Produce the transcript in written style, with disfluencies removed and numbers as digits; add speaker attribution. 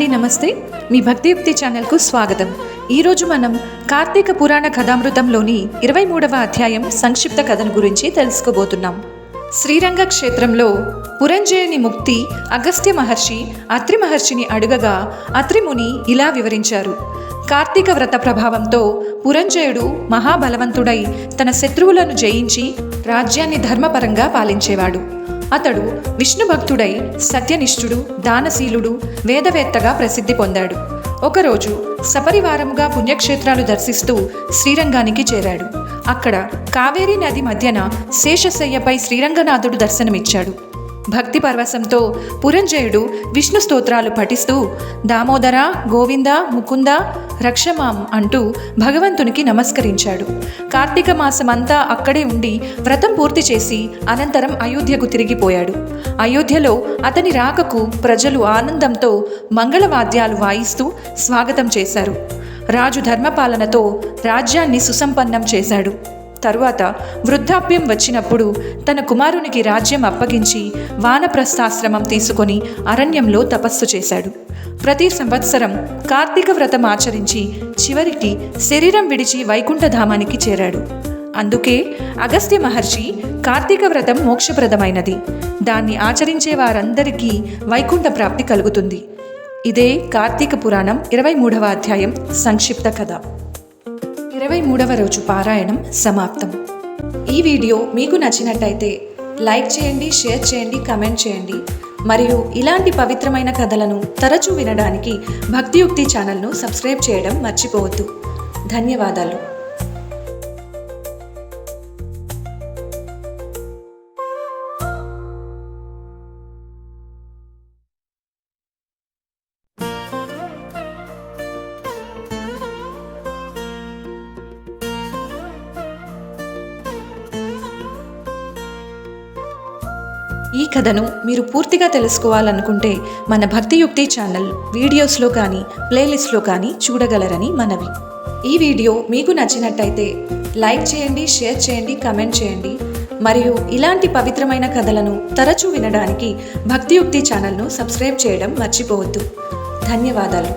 Speaker 1: అండి నమస్తే. మీ భక్తియుక్తి ఛానల్కు స్వాగతం. ఈరోజు మనం కార్తీక పురాణ కథామృతంలోని 23వ అధ్యాయం సంక్షిప్త కథను గురించి తెలుసుకోబోతున్నాం. శ్రీరంగ క్షేత్రంలో పురంజయుని ముక్తి అగస్త్య మహర్షి అత్రి మహర్షిని అడుగగా అత్రిముని ఇలా వివరించారు. కార్తీక వ్రత ప్రభావంతో పురంజయుడు మహాబలవంతుడై తన శత్రువులను జయించి రాజ్యాన్ని ధర్మపరంగా పాలించేవాడు. అతడు విష్ణు భక్తుడై సత్యనిష్ఠుడు, దానశీలుడు, వేదవేత్తగా ప్రసిద్ధి పొందాడు. ఒకరోజు సపరివారముగా పుణ్యక్షేత్రాలు దర్శిస్తూ శ్రీరంగానికి చేరాడు. అక్కడ కావేరీ నది మధ్యన శేషశయ్యపై శ్రీరంగనాథుడు దర్శనమిచ్చాడు. భక్తి పరవశంతో పురంజయుడు విష్ణు స్తోత్రాలు పఠిస్తూ దామోదర, గోవింద, ముకుంద, రక్షమాం అంటూ భగవంతునికి నమస్కరించాడు. కార్తీక మాసమంతా అక్కడే ఉండి వ్రతం పూర్తి చేసి అనంతరం అయోధ్యకు తిరిగిపోయాడు. అయోధ్యలో అతని రాకకు ప్రజలు ఆనందంతో మంగళవాద్యాలు వాయిస్తూ స్వాగతం చేశారు. రాజు ధర్మపాలనతో రాజ్యాన్ని సుసంపన్నం చేశాడు. తరువాత వృద్ధాప్యం వచ్చినప్పుడు తన కుమారునికి రాజ్యం అప్పగించి వానప్రస్థాశ్రమం తీసుకొని అరణ్యంలో తపస్సు చేశాడు. ప్రతి సంవత్సరం కార్తీక వ్రతం ఆచరించి చివరికి శరీరం విడిచి వైకుంఠధామానికి చేరాడు. అందుకే అగస్త్య మహర్షి కార్తీక వ్రతం మోక్షప్రదమైనది, దాన్ని ఆచరించే వారందరికీ వైకుంఠ ప్రాప్తి కలుగుతుంది. ఇదే కార్తీక పురాణం 23వ అధ్యాయం సంక్షిప్త కథ. 23వ రోజు పారాయణం సమాప్తం. ఈ వీడియో మీకు నచ్చినట్టయితే లైక్ చేయండి, షేర్ చేయండి, కమెంట్ చేయండి. మరియు ఇలాంటి పవిత్రమైన కథలను తరచూ వినడానికి భక్తియుక్తి ఛానల్ను సబ్స్క్రైబ్ చేయడం మర్చిపోవద్దు. ధన్యవాదాలు. ఈ కథను మీరు పూర్తిగా తెలుసుకోవాలనుకుంటే మన భక్తియుక్తి ఛానల్ వీడియోస్లో కానీ ప్లేలిస్ట్లో కానీ చూడగలరని మనవి. ఈ వీడియో మీకు నచ్చినట్టయితే లైక్ చేయండి, షేర్ చేయండి, కమెంట్ చేయండి. మరియు ఇలాంటి పవిత్రమైన కథలను తరచూ వినడానికి భక్తియుక్తి ఛానల్ను సబ్స్క్రైబ్ చేయడం మర్చిపోవద్దు. ధన్యవాదాలు.